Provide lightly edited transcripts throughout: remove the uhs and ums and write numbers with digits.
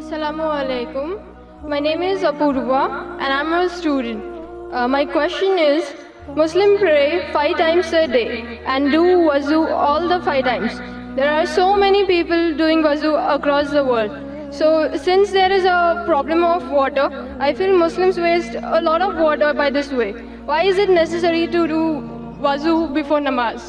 Assalamu alaikum. My name is Apurva and I'm a student. My question is, Muslim pray 5 times a day and do wuzu all the 5 times. There are so many people doing wuzu across the world. So since there is a problem of water, I feel Muslims waste a lot of water by this way. Why is it necessary to do wuzu before namaz?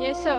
Yes sir.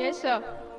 Yes sir.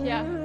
Yeah.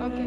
Okay.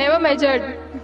Never measured.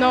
No.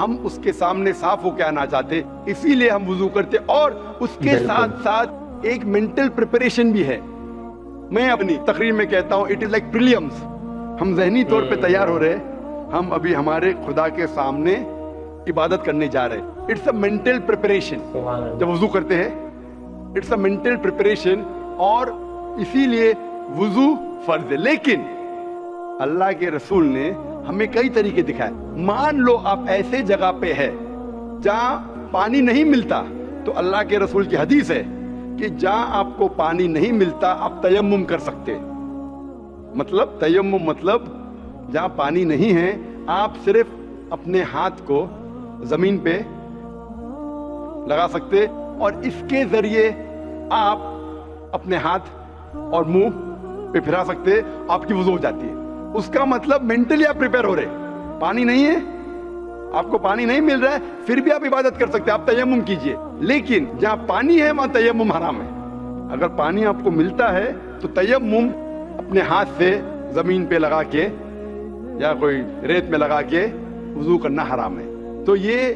ہم اس کے سامنے صاف ہو کے آنا چاہتے, اسی لیے ہم وضو کرتے. اور اس کے ساتھ ساتھ ایک مینٹل پریپریشن بھی ہے. میں اپنی تقریر میں کہتا ہوں اٹ از لائک پریلیمز. ہم ذہنی طور پہ تیار ہو رہے, ہم ابھی ہمارے خدا کے سامنے عبادت کرنے جا رہے. It's a mental preparation. جب وضو کرتے ہیں اٹس اے مینٹل پریپریشن, اور اسی لیے وضو فرض ہے. لیکن اللہ کے رسول نے ہمیں کئی طریقے دکھائے. مان لو آپ ایسے جگہ پہ ہے جہاں پانی نہیں ملتا, تو اللہ کے رسول کی حدیث ہے کہ جہاں آپ کو پانی نہیں ملتا آپ تیمم کر سکتے. مطلب تیمم مطلب جہاں پانی نہیں ہے آپ صرف اپنے ہاتھ کو زمین پہ لگا سکتے, اور اس کے ذریعے آپ اپنے ہاتھ اور منہ پہ پھرا سکتے, آپ کی وضو ہو جاتی ہے. اس کا مطلب مینٹلی آپ پریپیئر ہو رہے. پانی نہیں ہے, آپ کو پانی نہیں مل رہا ہے, پھر بھی آپ عبادت کر سکتے, آپ تیمم کیجئے. لیکن جہاں پانی ہے وہاں تیمم حرام ہے. اگر پانی آپ کو ملتا ہے تو تیمم اپنے ہاتھ سے زمین پہ لگا کے یا کوئی ریت میں لگا کے وضو کرنا حرام ہے. تو یہ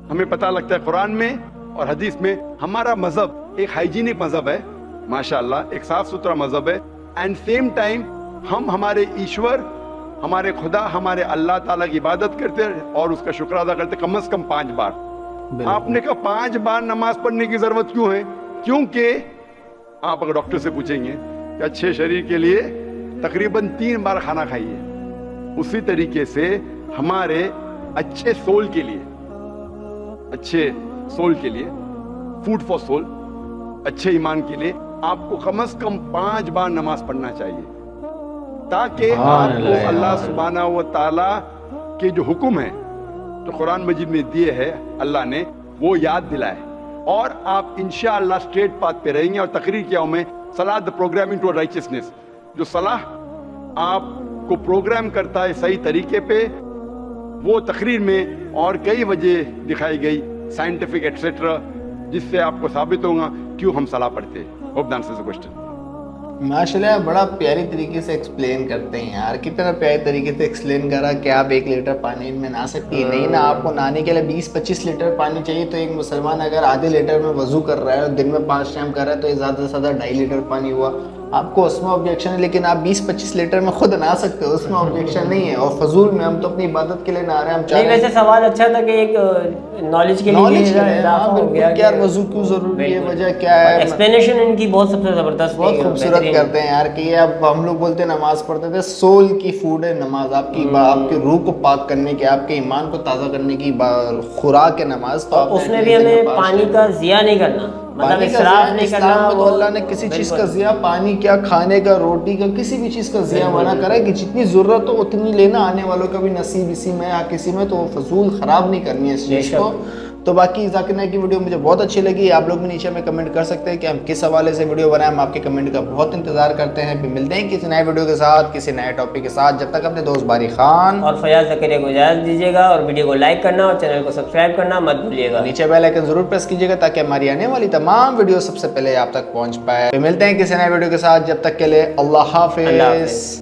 ہمیں پتہ لگتا ہے قرآن میں اور حدیث میں. ہمارا مذہب ایک ہائیجینک مذہب ہے ماشاءاللہ, ایک صاف ستھرا مذہب ہے. اینڈ سیم ٹائم ہم ہمارے ایشور, ہمارے خدا, ہمارے اللہ تعالیٰ کی عبادت کرتے اور اس کا شکر ادا کرتے کم از کم 5 بار. آپ نے کہا 5 بار نماز پڑھنے کی ضرورت کیوں ہے؟ کیونکہ آپ اگر ڈاکٹر سے پوچھیں گے کہ اچھے شریر کے لیے تقریباً 3 بار کھانا کھائیے, اسی طریقے سے ہمارے اچھے سول کے لیے, اچھے سول کے لیے, فوڈ فار سول, اچھے ایمان کے لیے آپ کو کم از کم 5 بار نماز پڑھنا چاہیے, تاکہ آپ کو اللہ سبحانہ و تعالیٰ کے جو حکم ہیں جو قرآن مجید میں دیے ہیں اللہ نے, وہ یاد دلائے, اور آپ انشاءاللہ اسٹریٹ پاتھ پہ رہیں گے. اور تقریر کیا ہوں میں, صلاح دا پروگرام انٹو رائچسنس. جو صلاح آپ کو پروگرام کرتا ہے صحیح طریقے پہ, وہ تقریر میں اور کئی وجہ دکھائی گئی سائنٹیفک ایٹسیٹرا, جس سے آپ کو ثابت ہوگا کیوں ہم صلاح پڑھتے ہیں. Hope the answers the question. ماشاءاللہ بڑا پیاری طریقے سے ایکسپلین کرتے ہیں یار. کتنا پیاری طریقے سے ایکسپلین کرا کہ آپ 1 لیٹر پانی میں نہا سکتی ہے. نہیں نا, آپ کو نہانے کے لیے 20-25 لیٹر پانی چاہیے. تو ایک مسلمان اگر آدھے لیٹر میں وضو کر رہا ہے اور دن میں 5 ٹائم کر رہا ہے تو یہ زیادہ سے زیادہ 2.5 لیٹر پانی ہوا. آپ کو اس میں آبجیکشن ہے, لیکن آپ 20-25 لیٹر میں خود نہا سکتے ہو, اس میں آبجیکشن نہیں ہے. اور فضول میں ہم تو اپنی عبادت کے لیے نہا رہے ہیں. ہم چاہ رہے ہیں ویسے سوال اچھا تھا کہ ایک نالج کے لیے اضافہ ہو گیا کہ وضو کیوں ضروری ہے, وجہ کیا ہے. ایکسپلینیشن ان کی بہت سب سے زبردست, بہت خوبصورت کرتے ہیں یار. کہ یہ اب ہم لوگ بولتے ہیں نماز پڑھتے تھے, سول کی فوڈ ہے نماز. آپ کی روح کو پاک کرنے کی, آپ کے ایمان کو تازہ کرنے کی خوراک ہے نماز. تو اس میں بھی ہمیں پانی کا ضیاع نہیں کرنا, مطلب اسراف نہیں کرنا. تو اللہ نے کسی چیز کا ضیاع, پانی کیا, کھانے کا, روٹی کا, کسی بھی چیز کا ضیاع منع کرا ہے کہ جتنی ضرورت ہو اتنی لینا. آنے والوں کا بھی نصیب اسی میں یا کسی میں, تو فضول خراب نہیں کرنی ہے اس چیز کو. تو باقی ذاکر نائک کی ویڈیو مجھے بہت اچھی لگی. آپ لوگ بھی نیچے میں کمنٹ کر سکتے ہیں کہ ہم کس حوالے سے ویڈیو بنائیں. ہم آپ کے کمنٹ کا بہت انتظار کرتے ہیں. پھر ملتے ہیں کسی نئے ویڈیو کے ساتھ, کسی نئے ٹاپک کے ساتھ. جب تک اپنے دوست باری خان اور فیاض زکریا کو اجازت دیجیے گا, اور ویڈیو کو لائک کرنا اور چینل کو سبسکرائب کرنا مت بھولیے گا. نیچے بیل آئیکن ضرور پریس کیجیے گا تاکہ ہماری آنے والی تمام ویڈیو سب سے پہلے آپ تک پہنچ پائے. پھر ملتے ہیں کسی نئے ویڈیو کے ساتھ. جب تک کے لیے اللہ حافظ.